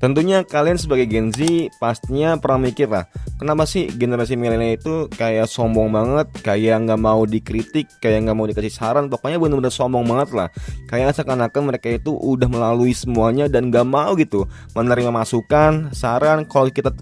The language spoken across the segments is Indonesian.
Tentunya kalian sebagai Gen Z pastinya pernah mikir lah, kenapa sih generasi milenial itu kayak sombong banget, kayak nggak mau dikritik, kayak nggak mau dikasih saran, pokoknya bener-bener sombong banget lah. Kayak seakan-akan mereka itu udah melalui semuanya dan nggak mau gitu menerima masukan, saran. Kalau kita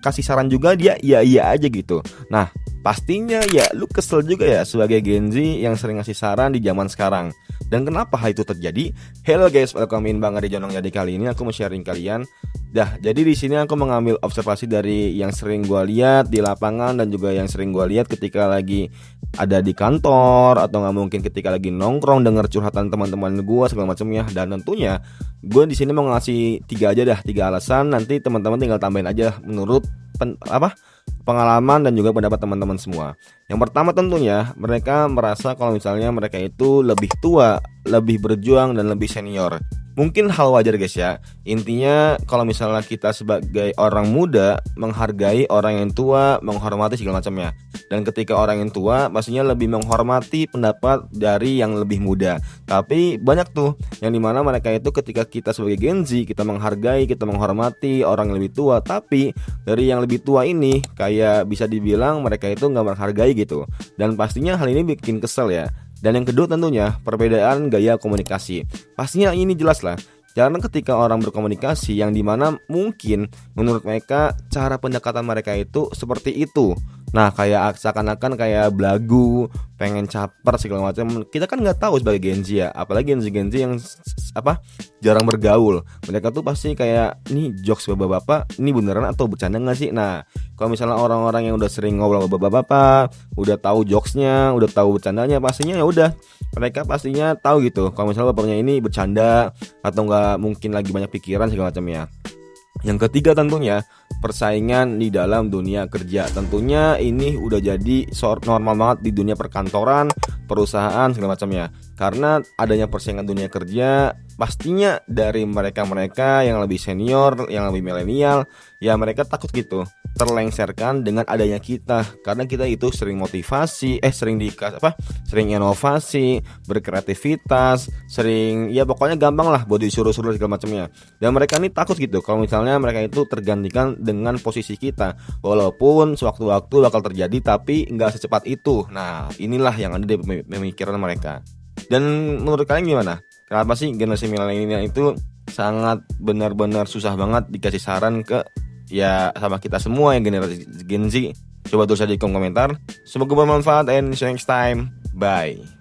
kasih saran juga dia iya aja gitu. Nah pastinya ya lu kesel juga ya sebagai Gen Z yang sering ngasih saran di zaman sekarang. Dan kenapa hal itu terjadi? Hello guys, welcome in Bang Ari Jonong. Jadi kali ini aku mau sharing kalian. Jadi di sini aku mengambil observasi dari yang sering gue lihat di lapangan dan juga yang sering gue lihat ketika lagi ada di kantor atau nggak mungkin ketika lagi nongkrong denger curhatan teman-teman gue segala macamnya. Dan tentunya gue di sini mau ngasih tiga alasan. Nanti teman-teman tinggal tambahin aja menurut pengalaman dan juga pendapat teman-teman semua. Yang pertama tentunya mereka merasa kalau misalnya mereka itu lebih tua, lebih berjuang dan lebih senior. Mungkin hal wajar guys ya. Intinya kalau misalnya kita sebagai orang muda menghargai orang yang tua, menghormati segala macamnya. Dan ketika orang yang tua pastinya lebih menghormati pendapat dari yang lebih muda. Tapi banyak tuh yang dimana mereka itu ketika kita sebagai Gen Z kita menghargai, kita menghormati orang yang lebih tua, tapi dari yang lebih tua ini kayak bisa dibilang mereka itu nggak menghargai gitu. Dan pastinya hal ini bikin kesel ya. Dan yang kedua tentunya perbedaan gaya komunikasi. Pastinya ini jelas lah. Karena ketika orang berkomunikasi yang dimana mungkin menurut mereka cara pendekatan mereka itu seperti itu. Nah kayak seakan-akan kayak belagu, pengen caper segala macam. Kita kan nggak tahu sebagai Gen Z ya. Apalagi Gen Z yang jarang bergaul. Mereka tuh pasti kayak nih jokes bapak-bapak ini beneran atau bercanda nggak sih? Nah kalau misalnya orang-orang yang udah sering ngobrol sama bapak-bapak, udah tahu jokesnya, udah tahu bercandanya, pastinya ya udah mereka pastinya tahu gitu. Kalau misalnya bapaknya ini bercanda atau nggak mungkin lagi banyak pikiran segala macamnya. Yang ketiga tentunya persaingan di dalam dunia kerja. Tentunya ini udah jadi normal banget di dunia perkantoran, perusahaan segala macamnya. Karena adanya persaingan dunia kerja pastinya dari mereka-mereka yang lebih senior, yang lebih milenial, ya mereka takut gitu terlengserkan dengan adanya kita. Karena kita itu sering motivasi, sering inovasi, berkreativitas, sering ya pokoknya gampang lah buat disuruh-suruh segala macamnya. Dan mereka ini takut gitu kalau misalnya mereka itu tergantikan dengan posisi kita. Walaupun sewaktu-waktu bakal terjadi tapi nggak secepat itu. Nah inilah yang ada di pemikiran mereka. Dan menurut kalian gimana? Kenapa sih generasi milenial itu sangat benar-benar susah banget dikasih saran ke ya sama kita semua yang generasi Gen Z? Coba tulis aja di kolom komentar. Semoga bermanfaat and see you next time. Bye.